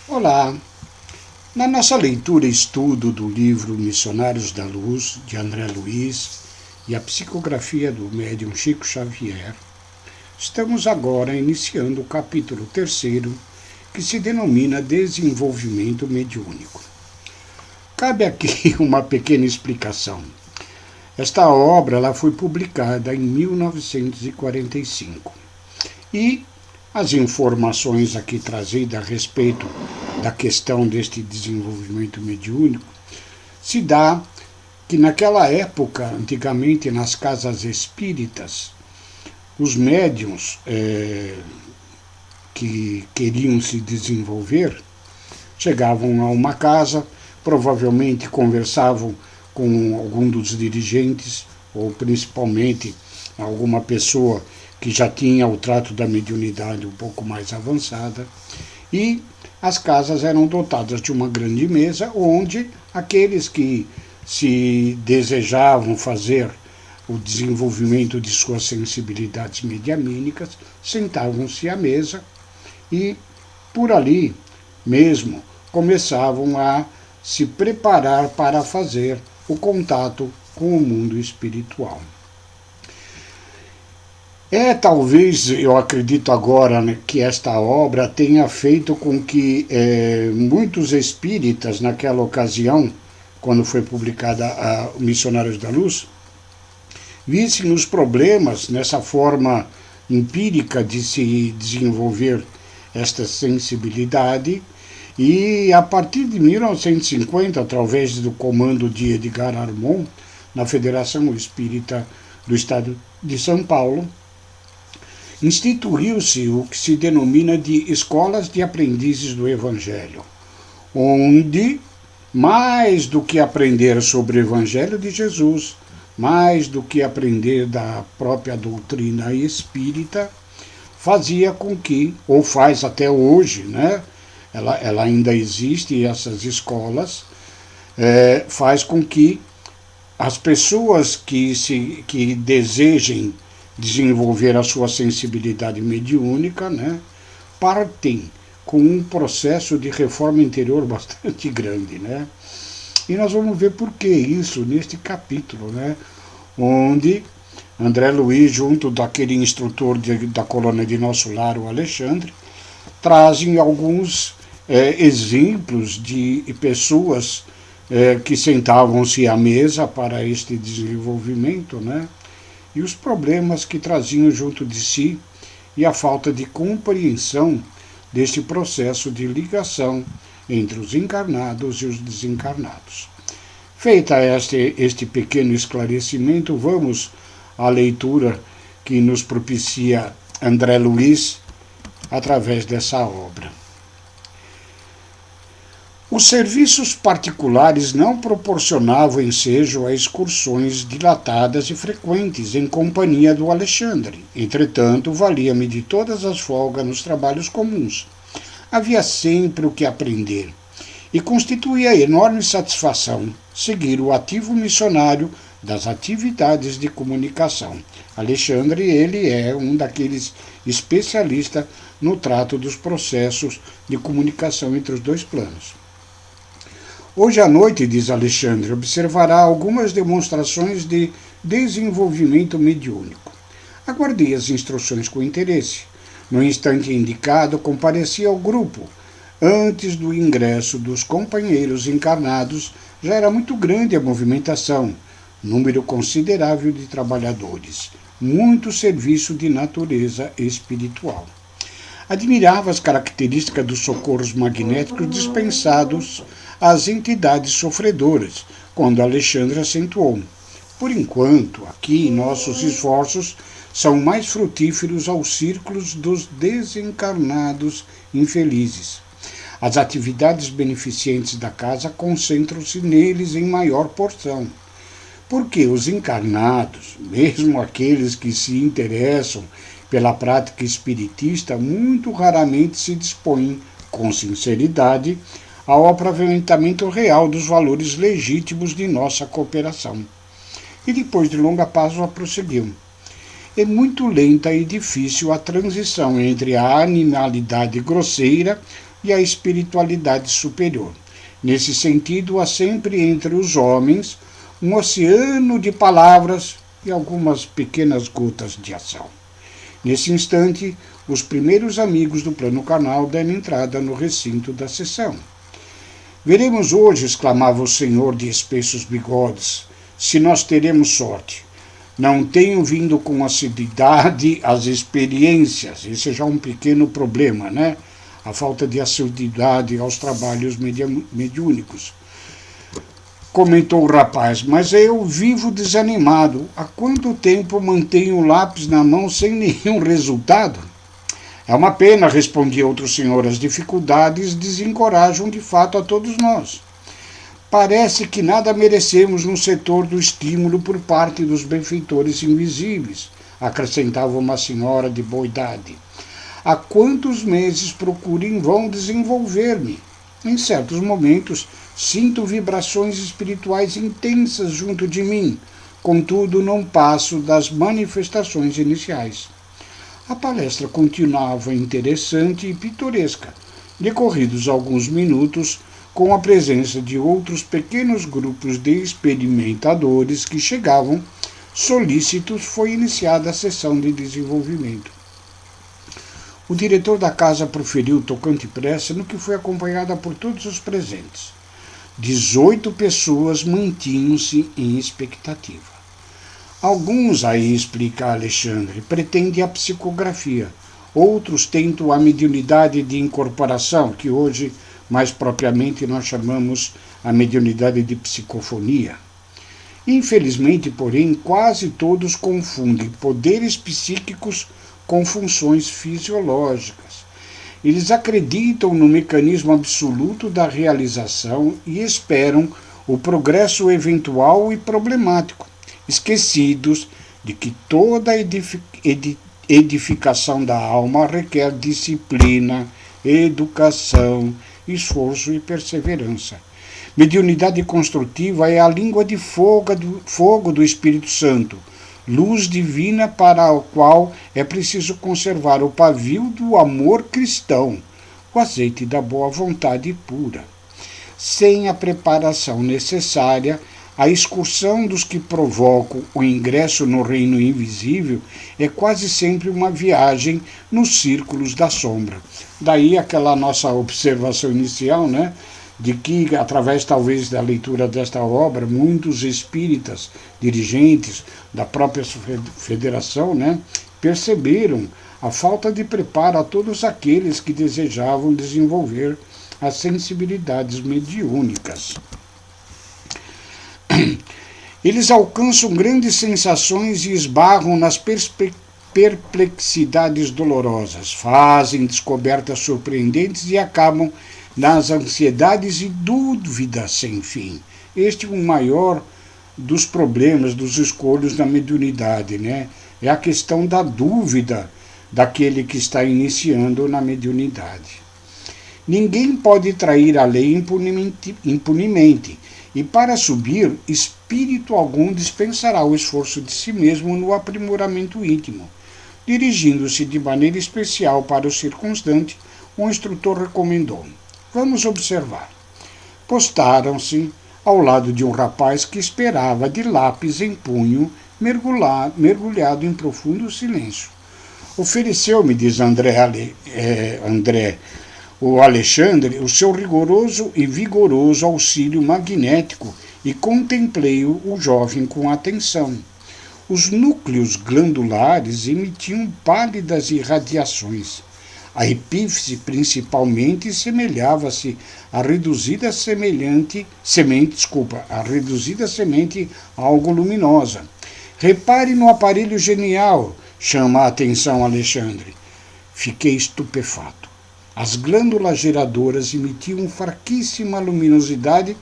Olá! Na nossa leitura e estudo do livro Missionários da Luz, de André Luiz, e a psicografia do médium Chico Xavier, estamos agora iniciando o capítulo 3º, que se denomina Desenvolvimento Mediúnico. Cabe aqui uma pequena explicação. Esta obra ela foi publicada em 1945 e as informações aqui trazidas a respeito da questão deste desenvolvimento mediúnico se dá que naquela época, antigamente nas casas espíritas, os médiuns que queriam se desenvolver chegavam a uma casa, provavelmente conversavam com algum dos dirigentes ou principalmente alguma pessoa que já tinha o trato da mediunidade um pouco mais avançada, e as casas eram dotadas de uma grande mesa onde aqueles que se desejavam fazer o desenvolvimento de suas sensibilidades medianímicas sentavam-se à mesa e por ali mesmo começavam a se preparar para fazer o contato com o mundo espiritual. Talvez, eu acredito agora, né, que esta obra tenha feito com que muitos espíritas, naquela ocasião, quando foi publicada a Missionários da Luz, vissem os problemas nessa forma empírica de se desenvolver esta sensibilidade, e a partir de 1950, através do comando de Edgar Armon, na Federação Espírita do Estado de São Paulo, instituiu-se o que se denomina de escolas de aprendizes do Evangelho, onde, mais do que aprender sobre o Evangelho de Jesus, mais do que aprender da própria doutrina espírita, fazia com que, ou faz até hoje, né? Ela ainda existe, essas escolas, faz com que as pessoas que desejem desenvolver a sua sensibilidade mediúnica, né, partem com um processo de reforma interior bastante grande, né? E nós vamos ver por que isso neste capítulo, né, onde André Luiz, junto daquele instrutor da colônia de Nosso Lar, o Alexandre, trazem alguns exemplos de pessoas que sentavam-se à mesa para este desenvolvimento, né? E os problemas que traziam junto de si e a falta de compreensão deste processo de ligação entre os encarnados e os desencarnados. Feita este pequeno esclarecimento, vamos à leitura que nos propicia André Luiz através dessa obra. Os serviços particulares não proporcionavam ensejo a excursões dilatadas e frequentes em companhia do Alexandre. Entretanto, valia-me de todas as folgas nos trabalhos comuns. Havia sempre o que aprender, e constituía enorme satisfação seguir o ativo missionário das atividades de comunicação. Alexandre, ele é um daqueles especialistas no trato dos processos de comunicação entre os dois planos. Hoje à noite, diz Alexandre, observará algumas demonstrações de desenvolvimento mediúnico. Aguardei as instruções com interesse. No instante indicado, compareci ao grupo. Antes do ingresso dos companheiros encarnados, já era muito grande a movimentação, número considerável de trabalhadores, muito serviço de natureza espiritual. Admirava as características dos socorros magnéticos dispensados às entidades sofredoras, quando Alexandre acentuou: por enquanto, aqui nossos esforços são mais frutíferos aos círculos dos desencarnados infelizes. As atividades beneficentes da casa concentram-se neles em maior porção, porque os encarnados, mesmo aqueles que se interessam pela prática espiritista, muito raramente se dispõem, com sinceridade, ao aproveitamento real dos valores legítimos de nossa cooperação. E depois de longa pausa prosseguiu: é muito lenta e difícil a transição entre a animalidade grosseira e a espiritualidade superior. Nesse sentido, há sempre entre os homens um oceano de palavras e algumas pequenas gotas de ação. Nesse instante, os primeiros amigos do plano carnal deram entrada no recinto da sessão. Veremos hoje, exclamava o senhor de espessos bigodes, se nós teremos sorte. Não tenho vindo com assiduidade as experiências. Esse é já um pequeno problema, né? A falta de assiduidade aos trabalhos mediúnicos. Comentou o rapaz, mas eu vivo desanimado. Há quanto tempo mantenho o lápis na mão sem nenhum resultado? É uma pena, respondia outro senhor. As dificuldades desencorajam de fato a todos nós. Parece que nada merecemos no setor do estímulo por parte dos benfeitores invisíveis, acrescentava uma senhora de boa idade. Há quantos meses procuro em vão desenvolver-me? Em certos momentos, sinto vibrações espirituais intensas junto de mim, contudo não passo das manifestações iniciais. A palestra continuava interessante e pitoresca. Decorridos alguns minutos, com a presença de outros pequenos grupos de experimentadores que chegavam solícitos, foi iniciada a sessão de desenvolvimento. O diretor da casa proferiu tocante prece, no que foi acompanhada por todos os presentes. 18 pessoas mantinham-se em expectativa. Alguns, aí explica Alexandre, pretendem a psicografia, outros tentam a mediunidade de incorporação, que hoje, mais propriamente, nós chamamos a mediunidade de psicofonia. Infelizmente, porém, quase todos confundem poderes psíquicos com funções fisiológicas. Eles acreditam no mecanismo absoluto da realização e esperam o progresso eventual e problemático, esquecidos de que toda edificação da alma requer disciplina, educação, esforço e perseverança. Mediunidade construtiva é a língua de fogo do Espírito Santo, luz divina para a qual é preciso conservar o pavio do amor cristão, o azeite da boa vontade pura. Sem a preparação necessária, a excursão dos que provocam o ingresso no reino invisível é quase sempre uma viagem nos círculos da sombra. Daí aquela nossa observação inicial, né? De que, através talvez da leitura desta obra, muitos espíritas, dirigentes da própria federação, né, perceberam a falta de preparo a todos aqueles que desejavam desenvolver as sensibilidades mediúnicas. Eles alcançam grandes sensações e esbarram nas perplexidades dolorosas, fazem descobertas surpreendentes e acabam nas ansiedades e dúvidas sem fim. Este é o maior dos problemas, dos escolhos da mediunidade, né? É a questão da dúvida daquele que está iniciando na mediunidade. Ninguém pode trair a lei impunemente, e para subir, espírito algum dispensará o esforço de si mesmo no aprimoramento íntimo. Dirigindo-se de maneira especial para o circunstante, o instrutor recomendou: vamos observar. Postaram-se ao lado de um rapaz que esperava de lápis em punho, mergulhado em profundo silêncio. Ofereceu-me, diz o Alexandre, o seu rigoroso e vigoroso auxílio magnético e contemplei-o jovem com atenção. Os núcleos glandulares emitiam pálidas irradiações. A epífise, principalmente, semelhava-se à reduzida semente algo luminosa. Repare no aparelho genial, chama a atenção Alexandre. Fiquei estupefato. As glândulas geradoras emitiam fraquíssima luminosidade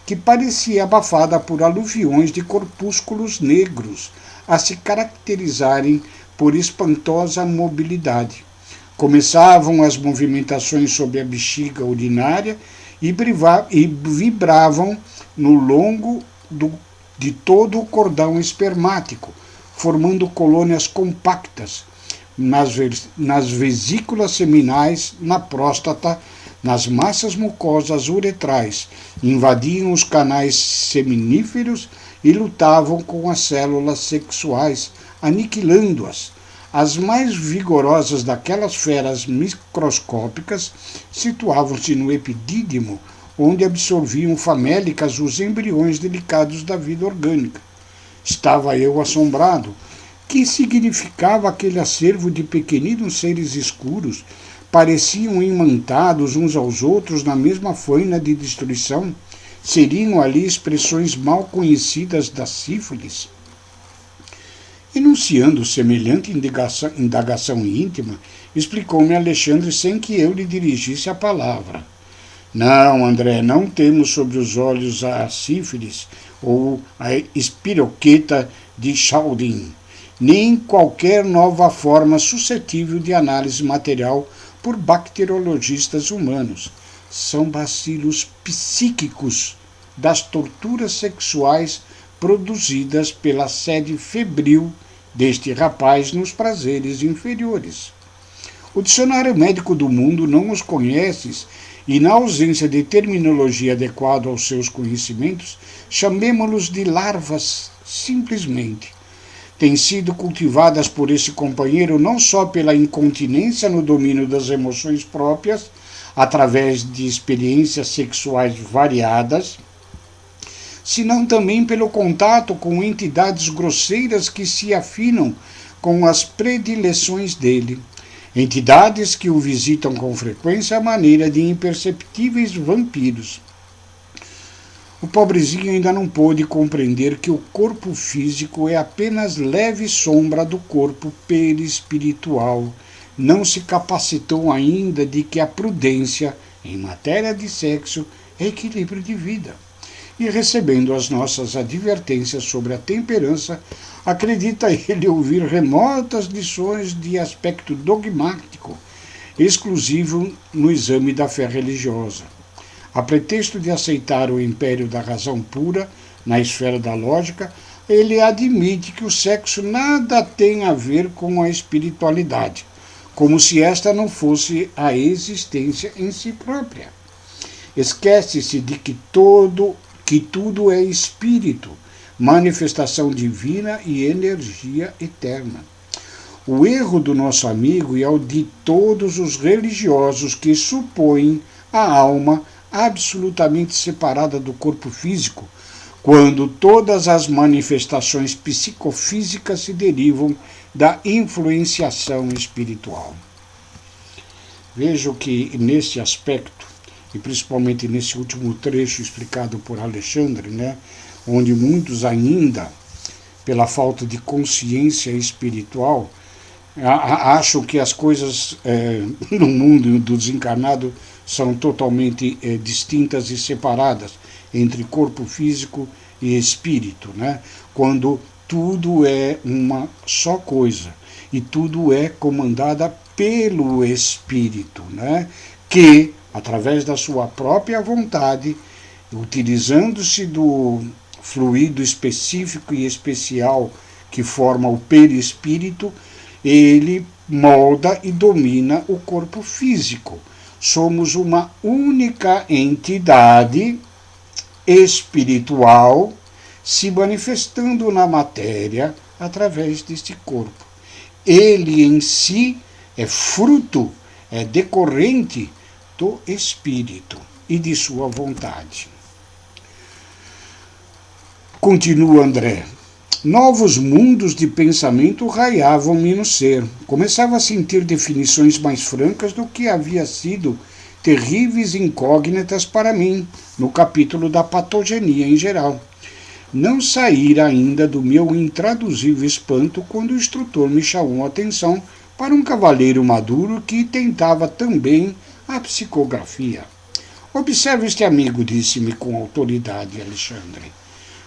que parecia abafada por aluviões de corpúsculos negros, a se caracterizarem por espantosa mobilidade. Começavam as movimentações sob a bexiga urinária e vibravam no longo de todo o cordão espermático, formando colônias compactas nas vesículas seminais, na próstata, nas massas mucosas uretrais, invadiam os canais seminíferos e lutavam com as células sexuais, aniquilando-as. As mais vigorosas daquelas feras microscópicas situavam-se no epidídimo, onde absorviam famélicas os embriões delicados da vida orgânica. Estava eu assombrado. Que significava aquele acervo de pequeninos seres escuros? Pareciam imantados uns aos outros na mesma faina de destruição? Seriam ali expressões mal conhecidas da sífilis? Enunciando semelhante indagação íntima, explicou-me Alexandre sem que eu lhe dirigisse a palavra. Não, André, não temos sobre os olhos a sífilis ou a espiroqueta de Chaudin, nem qualquer nova forma suscetível de análise material por bacteriologistas humanos. São bacilos psíquicos das torturas sexuais produzidas pela sede febril deste rapaz nos prazeres inferiores. O dicionário médico do mundo não os conhece e, na ausência de terminologia adequada aos seus conhecimentos, chamemo-los de larvas simplesmente. Têm sido cultivadas por esse companheiro não só pela incontinência no domínio das emoções próprias, através de experiências sexuais variadas, senão também pelo contato com entidades grosseiras que se afinam com as predileções dele. Entidades que o visitam com frequência à maneira de imperceptíveis vampiros. O pobrezinho ainda não pôde compreender que o corpo físico é apenas leve sombra do corpo perispiritual. Não se capacitou ainda de que a prudência, em matéria de sexo, é equilíbrio de vida. E recebendo as nossas advertências sobre a temperança, acredita ele ouvir remotas lições de aspecto dogmático, exclusivo no exame da fé religiosa. A pretexto de aceitar o império da razão pura na esfera da lógica, ele admite que o sexo nada tem a ver com a espiritualidade, como se esta não fosse a existência em si própria. Esquece-se de que tudo é espírito, manifestação divina e energia eterna. O erro do nosso amigo é o de todos os religiosos que supõem a alma absolutamente separada do corpo físico, quando todas as manifestações psicofísicas se derivam da influenciação espiritual. Vejo que nesse aspecto, e principalmente nesse último trecho explicado por Alexandre, onde muitos ainda, pela falta de consciência espiritual, acham que as coisas no mundo do desencarnado são totalmente distintas e separadas entre corpo físico e espírito, quando tudo é uma só coisa e tudo é comandada pelo espírito, que, através da sua própria vontade, utilizando-se do fluido específico e especial que forma o perispírito, ele molda e domina o corpo físico. Somos uma única entidade espiritual se manifestando na matéria através deste corpo. Ele em si é fruto, é decorrente do espírito e de sua vontade. Continua André. Novos mundos de pensamento raiavam-me no ser. Começava a sentir definições mais francas do que havia sido terríveis incógnitas para mim, no capítulo da patogenia em geral. Não saíra ainda do meu intraduzível espanto quando o instrutor me chamou a atenção para um cavalheiro maduro que tentava também a psicografia. Observe este amigo, disse-me com autoridade Alexandre.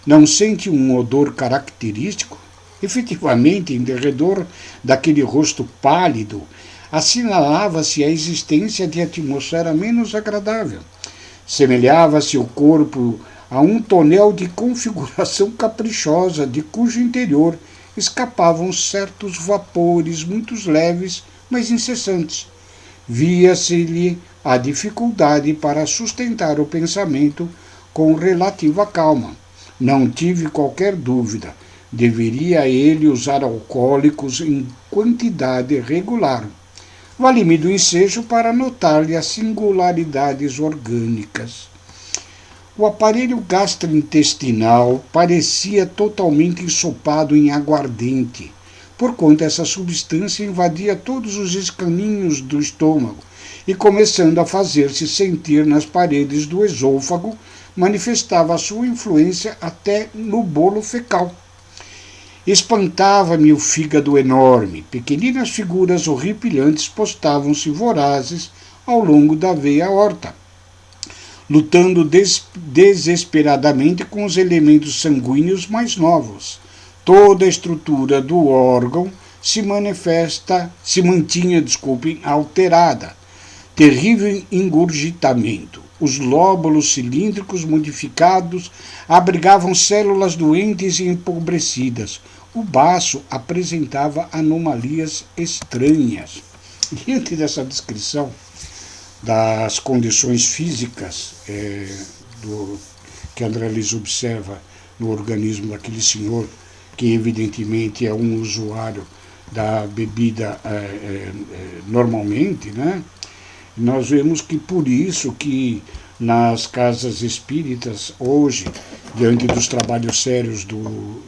Não sente um odor característico? Efetivamente, em derredor daquele rosto pálido, assinalava-se a existência de atmosfera menos agradável. Semelhava-se o corpo a um tonel de configuração caprichosa, de cujo interior escapavam certos vapores muito leves, mas incessantes. Via-se-lhe a dificuldade para sustentar o pensamento com relativa calma. Não tive qualquer dúvida. Deveria ele usar alcoólicos em quantidade regular. Vale-me do ensejo para notar-lhe as singularidades orgânicas. O aparelho gastrointestinal parecia totalmente ensopado em aguardente, porquanto essa substância invadia todos os escaninhos do estômago e, começando a fazer-se sentir nas paredes do esôfago, manifestava a sua influência até no bolo fecal. Espantava-me o fígado enorme. Pequeninas figuras horripilantes postavam-se vorazes ao longo da veia aorta, lutando desesperadamente com os elementos sanguíneos mais novos. Toda a estrutura do órgão se mantinha, alterada. Terrível engurgitamento. Os lóbulos cilíndricos modificados abrigavam células doentes e empobrecidas. O baço apresentava anomalias estranhas. Diante dessa descrição das condições físicas que André Luiz observa no organismo daquele senhor, que evidentemente é um usuário da bebida normalmente, né? Nós vemos que por isso que nas casas espíritas, hoje, diante dos trabalhos sérios do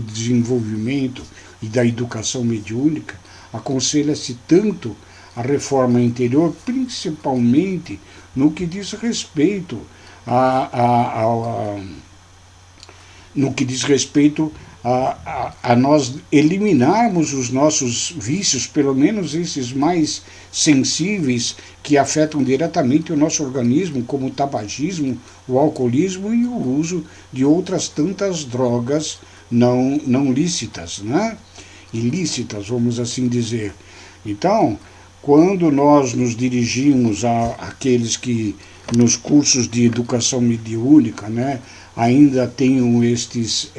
desenvolvimento e da educação mediúnica, aconselha-se tanto a reforma interior, principalmente no que diz respeito a nós eliminarmos os nossos vícios, pelo menos esses mais sensíveis, que afetam diretamente o nosso organismo, como o tabagismo, o alcoolismo e o uso de outras tantas drogas não lícitas, né? Ilícitas, vamos assim dizer. Então, quando nós nos dirigimos àqueles que nos cursos de educação mediúnica, né, ainda tenham estes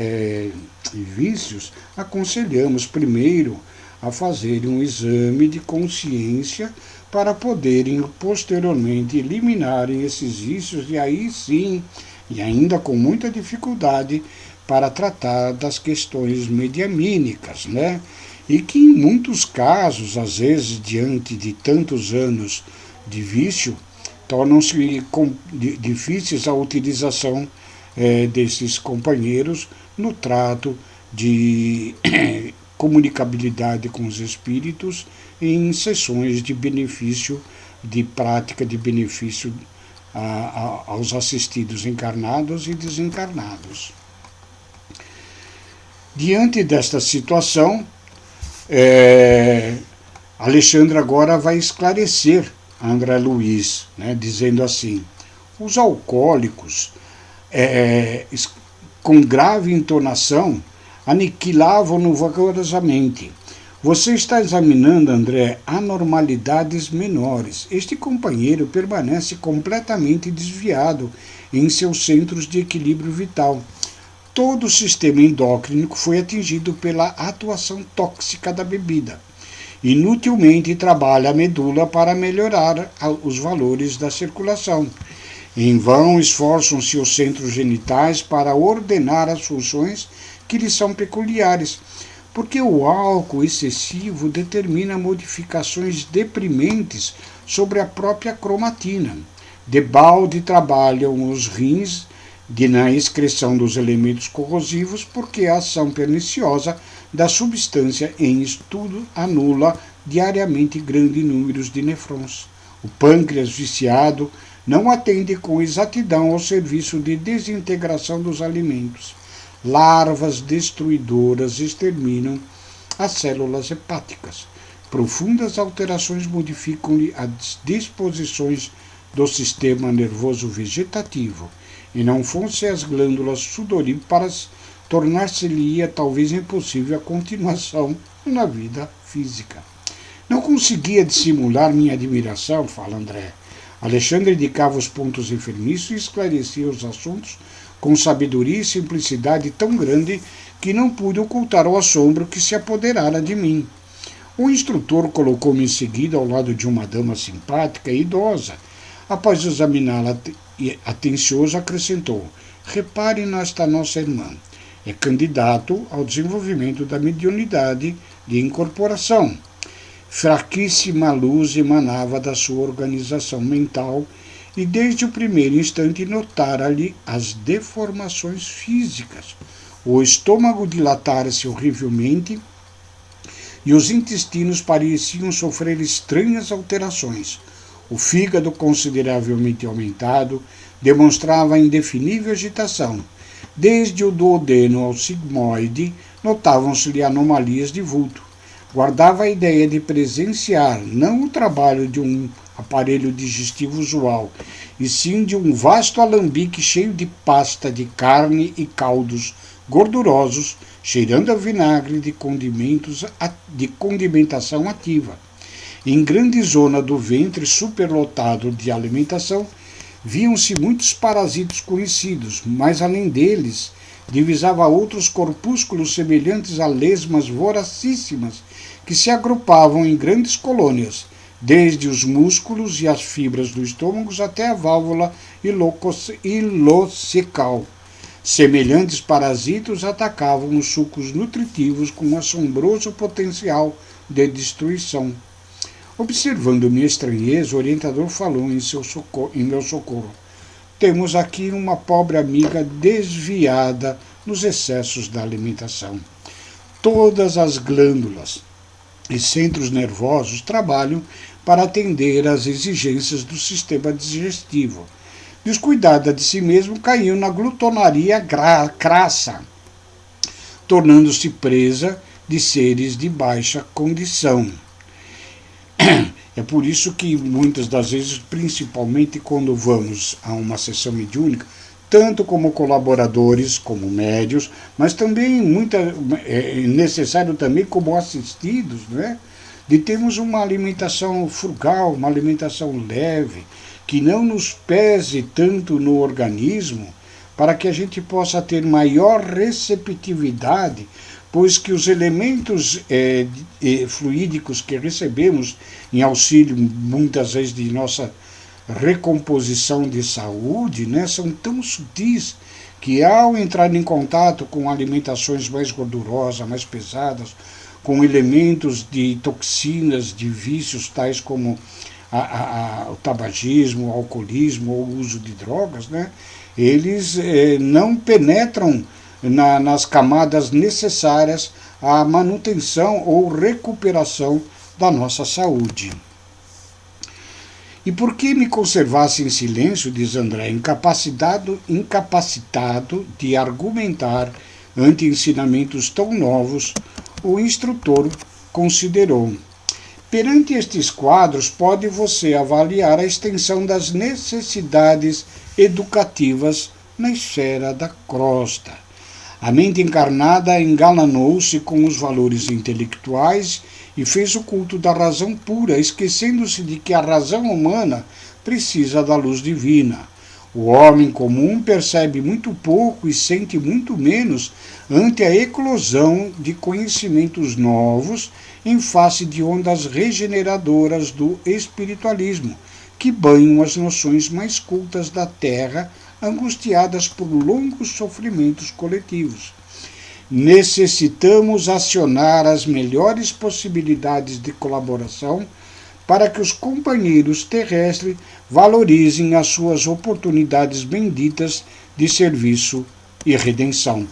vícios, aconselhamos primeiro a fazerem um exame de consciência para poderem posteriormente eliminarem esses vícios, e aí sim, e ainda com muita dificuldade, para tratar das questões medianímicas, né? E que em muitos casos, às vezes, diante de tantos anos de vício, tornam-se difíceis a utilização desses companheiros no trato de comunicabilidade com os espíritos em sessões de benefício, de prática de benefício aos assistidos encarnados e desencarnados. Diante desta situação, Alexandre agora vai esclarecer a André Luiz, né, dizendo assim: os alcoólicos, com grave entonação, aniquilavam-no vagarosamente. Você está examinando, André, anormalidades menores. Este companheiro permanece completamente desviado em seus centros de equilíbrio vital. Todo o sistema endócrino foi atingido pela atuação tóxica da bebida. Inutilmente trabalha a medula para melhorar os valores da circulação. Em vão esforçam-se os centros genitais para ordenar as funções que lhes são peculiares, porque o álcool excessivo determina modificações deprimentes sobre a própria cromatina. Debalde trabalham os rins na excreção dos elementos corrosivos, porque a ação perniciosa da substância em estudo anula diariamente grandes números de nefrons. O pâncreas viciado não atende com exatidão ao serviço de desintegração dos alimentos. Larvas destruidoras exterminam as células hepáticas. Profundas alterações modificam-lhe as disposições do sistema nervoso vegetativo, e não fossem as glândulas sudoríparas, tornar-se-lhe talvez impossível a continuação na vida física. Não conseguia dissimular minha admiração, fala André. Alexandre indicava os pontos enfermiços e esclarecia os assuntos com sabedoria e simplicidade tão grande que não pude ocultar o assombro que se apoderara de mim. O instrutor colocou-me em seguida ao lado de uma dama simpática e idosa. Após examiná-la atencioso, acrescentou: repare nesta nossa irmã. É candidato ao desenvolvimento da mediunidade de incorporação. Fraquíssima luz emanava da sua organização mental e desde o primeiro instante notara-lhe as deformações físicas. O estômago dilatara-se horrivelmente e os intestinos pareciam sofrer estranhas alterações. O fígado, consideravelmente aumentado, demonstrava indefinível agitação. Desde o duodeno ao sigmoide, notavam-se-lhe anomalias de vulto. Guardava a ideia de presenciar não o trabalho de um aparelho digestivo usual, e sim de um vasto alambique cheio de pasta de carne e caldos gordurosos, cheirando a vinagre de condimentação ativa. Em grande zona do ventre superlotado de alimentação, viam-se muitos parasitos conhecidos, mas além deles, divisava outros corpúsculos semelhantes a lesmas voracíssimas que se agrupavam em grandes colônias, desde os músculos e as fibras do estômago até a válvula ilocecal. Semelhantes parasitos atacavam os sucos nutritivos com um assombroso potencial de destruição. Observando minha estranheza, o orientador falou em meu socorro. Temos aqui uma pobre amiga desviada nos excessos da alimentação. Todas as glândulas e centros nervosos trabalham para atender às exigências do sistema digestivo. Descuidada de si mesmo, caiu na glutonaria crassa, tornando-se presa de seres de baixa condição. É por isso que muitas das vezes, principalmente quando vamos a uma sessão mediúnica, tanto como colaboradores, como médios, mas também é necessário também como assistidos, né? De termos uma alimentação frugal, uma alimentação leve, que não nos pese tanto no organismo, para que a gente possa ter maior receptividade, pois que os elementos fluídicos que recebemos em auxílio, muitas vezes, de nossa recomposição de saúde, né, são tão sutis que ao entrar em contato com alimentações mais gordurosas, mais pesadas, com elementos de toxinas, de vícios tais como o tabagismo, o alcoolismo ou o uso de drogas, né, eles não penetram nas camadas necessárias à manutenção ou recuperação da nossa saúde. E por que me conservasse em silêncio, diz André, incapacitado de argumentar ante ensinamentos tão novos, o instrutor considerou: perante estes quadros, pode você avaliar a extensão das necessidades educativas na esfera da crosta. A mente encarnada engalanou-se com os valores intelectuais e fez o culto da razão pura, esquecendo-se de que a razão humana precisa da luz divina. O homem comum percebe muito pouco e sente muito menos ante a eclosão de conhecimentos novos em face de ondas regeneradoras do espiritualismo, que banham as noções mais cultas da Terra, angustiadas por longos sofrimentos coletivos. Necessitamos acionar as melhores possibilidades de colaboração para que os companheiros terrestres valorizem as suas oportunidades benditas de serviço e redenção.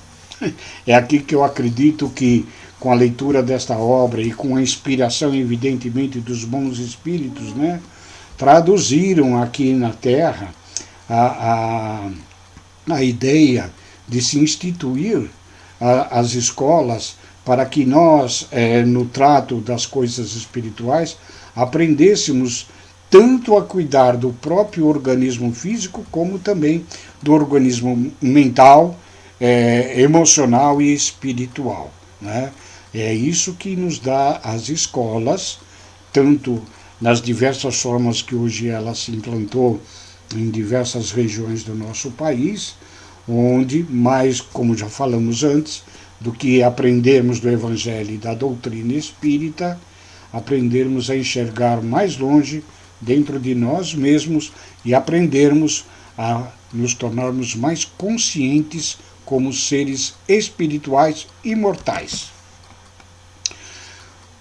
É aqui que eu acredito que, com a leitura desta obra e com a inspiração, evidentemente, dos bons espíritos, né, traduziram aqui na Terra a ideia de se instituir as escolas para que nós, no trato das coisas espirituais, aprendêssemos tanto a cuidar do próprio organismo físico, como também do organismo mental, emocional e espiritual, né? É isso que nos dá as escolas, tanto nas diversas formas que hoje ela se implantou em diversas regiões do nosso país, onde, mais, como já falamos antes, do que aprendemos do Evangelho e da doutrina espírita, aprendermos a enxergar mais longe dentro de nós mesmos e aprendermos a nos tornarmos mais conscientes como seres espirituais imortais.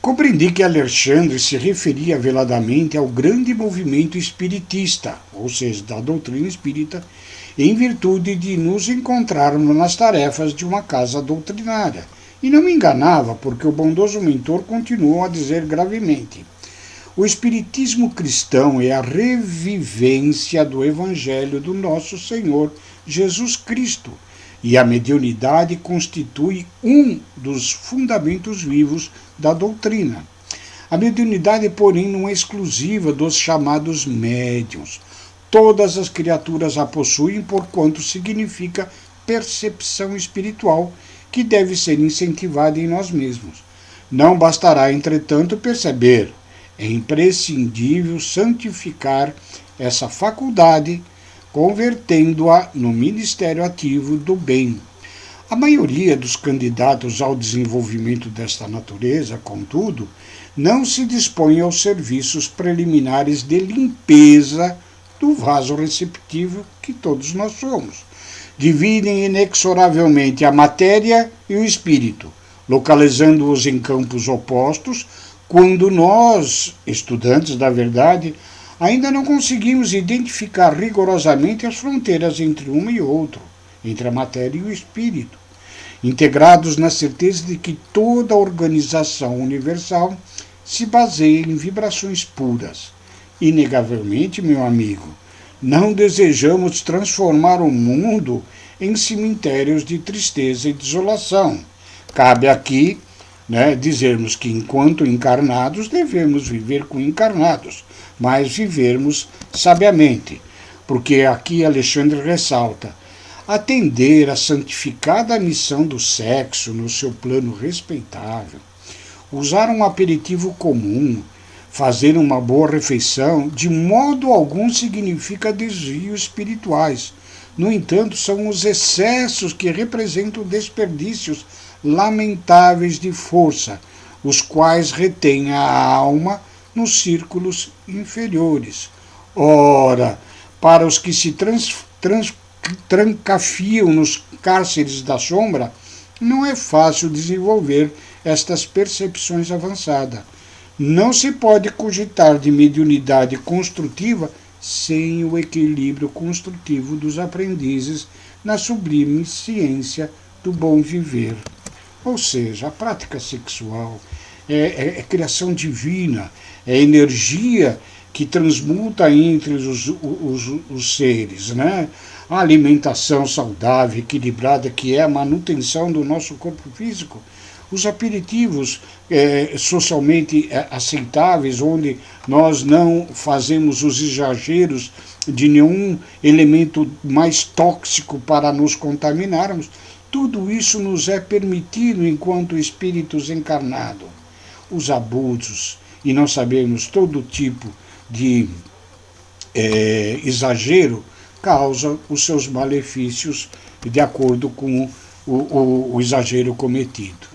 Compreendi que Alexandre se referia veladamente ao grande movimento espiritista, ou seja, da doutrina espírita, em virtude de nos encontrarmos nas tarefas de uma casa doutrinária. E não me enganava, porque o bondoso mentor continuou a dizer gravemente: o espiritismo cristão é a revivência do Evangelho do nosso Senhor Jesus Cristo, e a mediunidade constitui um dos fundamentos vivos da doutrina. A mediunidade, porém, não é exclusiva dos chamados médiuns. Todas as criaturas a possuem, porquanto significa percepção espiritual, que deve ser incentivada em nós mesmos. Não bastará, entretanto, perceber. É imprescindível santificar essa faculdade, convertendo-a no ministério ativo do bem. A maioria dos candidatos ao desenvolvimento desta natureza, contudo, não se dispõe aos serviços preliminares de limpeza do vaso receptivo que todos nós somos. Dividem inexoravelmente a matéria e o espírito, localizando-os em campos opostos, quando nós, estudantes da verdade, ainda não conseguimos identificar rigorosamente as fronteiras entre um e outro, entre a matéria e o espírito, integrados na certeza de que toda organização universal se baseia em vibrações puras. Inegavelmente, meu amigo, não desejamos transformar o mundo em cemitérios de tristeza e desolação. Cabe aqui dizermos que, enquanto encarnados, devemos viver com encarnados, mas vivermos sabiamente, porque aqui Alexandre ressalta: atender à santificada missão do sexo no seu plano respeitável, usar um aperitivo comum, fazer uma boa refeição, de modo algum significa desvios espirituais. No entanto, são os excessos que representam desperdícios lamentáveis de força, os quais retêm a alma nos círculos inferiores. Ora, para os que se trancafiam nos cárceres da sombra, não é fácil desenvolver estas percepções avançadas. Não se pode cogitar de mediunidade construtiva sem o equilíbrio construtivo dos aprendizes na sublime ciência do bom viver. Ou seja, a prática sexual é criação divina, é energia que transmuta entre os seres, né? A alimentação saudável, equilibrada, que é a manutenção do nosso corpo físico, os aperitivos socialmente aceitáveis, onde nós não fazemos os exageros de nenhum elemento mais tóxico para nos contaminarmos, tudo isso nos é permitido enquanto espíritos encarnados. Os abusos e não sabemos todo tipo de exagero causam os seus malefícios de acordo com o exagero cometido.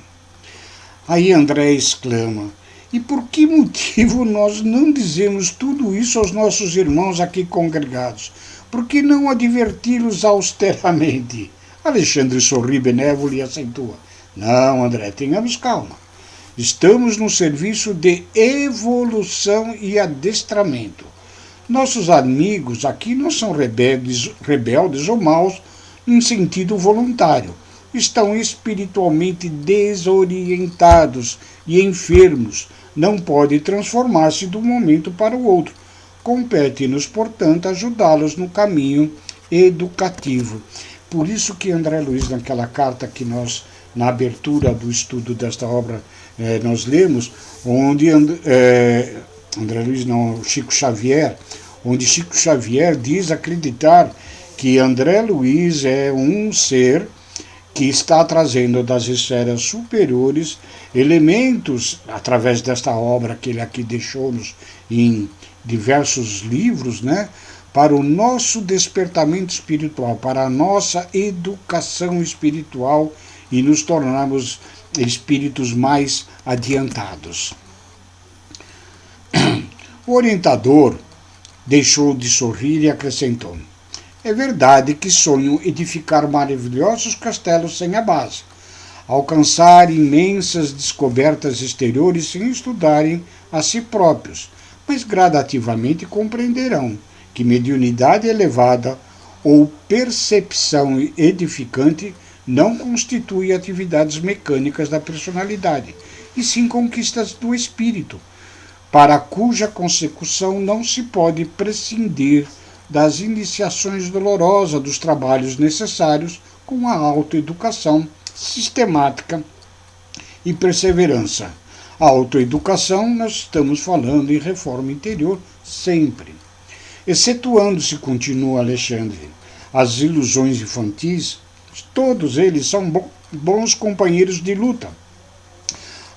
Aí André exclama: e por que motivo nós não dizemos tudo isso aos nossos irmãos aqui congregados? Por que não adverti-los austeramente? Alexandre sorri benévolo e acentua: não, André, tenhamos calma. Estamos no serviço de evolução e adestramento. Nossos amigos aqui não são rebeldes ou maus em sentido voluntário. Estão espiritualmente desorientados e enfermos. Não podem transformar-se de um momento para o outro. Compete-nos, portanto, ajudá-los no caminho educativo. Por isso que André Luiz, naquela carta que nós, na abertura do estudo desta obra, nós lemos, onde Chico Xavier, onde Chico Xavier diz acreditar que André Luiz é um ser que está trazendo das esferas superiores elementos, através desta obra que ele aqui deixou-nos em diversos livros, para o nosso despertamento espiritual, para a nossa educação espiritual e nos tornarmos espíritos mais adiantados. O orientador deixou de sorrir e acrescentou: é verdade que sonho edificar maravilhosos castelos sem a base, alcançar imensas descobertas exteriores sem estudarem a si próprios, mas gradativamente compreenderão que mediunidade elevada ou percepção edificante não constitui atividades mecânicas da personalidade, e sim conquistas do espírito, para cuja consecução não se pode prescindir das iniciações dolorosas dos trabalhos necessários com a autoeducação sistemática e perseverança. A autoeducação, nós estamos falando em reforma interior sempre. Excetuando-se, continua Alexandre, as ilusões infantis, todos eles são bons companheiros de luta,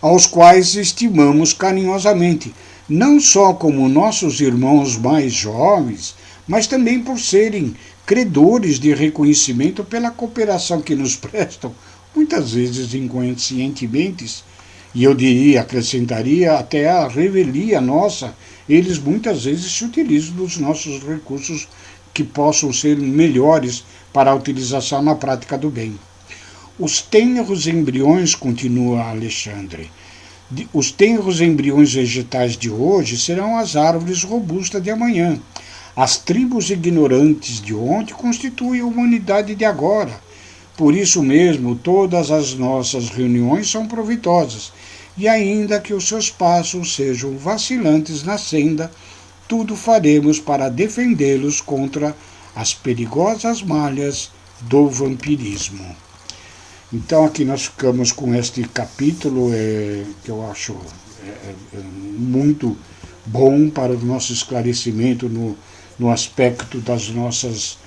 aos quais estimamos carinhosamente, não só como nossos irmãos mais jovens, mas também por serem credores de reconhecimento pela cooperação que nos prestam, muitas vezes inconscientemente, e eu diria, acrescentaria, até a revelia nossa, eles muitas vezes se utilizam dos nossos recursos que possam ser melhores para a utilização na prática do bem. Os tenros embriões, continua Alexandre, os tenros embriões vegetais de hoje serão as árvores robustas de amanhã. As tribos ignorantes de ontem constituem a humanidade de agora. Por isso mesmo, todas as nossas reuniões são proveitosas, e ainda que os seus passos sejam vacilantes na senda, tudo faremos para defendê-los contra as perigosas malhas do vampirismo. Então aqui nós ficamos com este capítulo que eu acho muito bom para o nosso esclarecimento no aspecto das nossas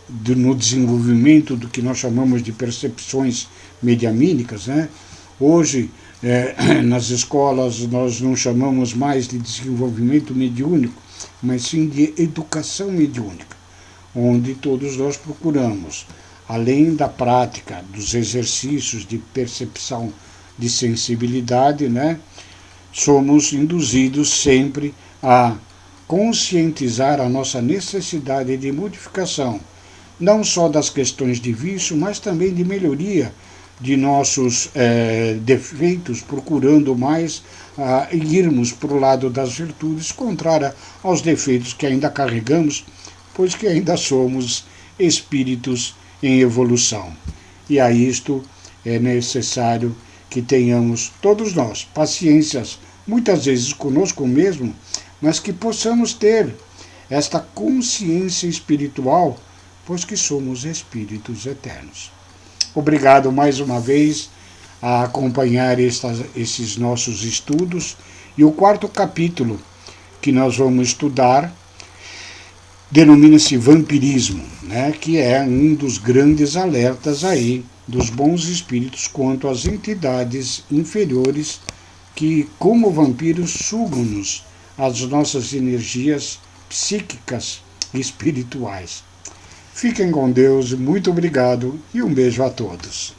no desenvolvimento do que nós chamamos de percepções medianímicas, né? Hoje, nas escolas, nós não chamamos mais de desenvolvimento mediúnico, mas sim de educação mediúnica, onde todos nós procuramos, além da prática dos exercícios de percepção de sensibilidade, né? Somos induzidos sempre a conscientizar a nossa necessidade de modificação, não só das questões de vício, mas também de melhoria de nossos defeitos, procurando mais irmos para o lado das virtudes, contrária aos defeitos que ainda carregamos, pois que ainda somos espíritos em evolução. E a isto é necessário que tenhamos, todos nós, paciências, muitas vezes conosco mesmo, mas que possamos ter esta consciência espiritual, pois que somos espíritos eternos. Obrigado mais uma vez a acompanhar esses nossos estudos. E o quarto capítulo que nós vamos estudar denomina-se vampirismo, né, que é um dos grandes alertas aí dos bons espíritos quanto às entidades inferiores que, como vampiros, sugam-nos as nossas energias psíquicas e espirituais. Fiquem com Deus, muito obrigado e um beijo a todos.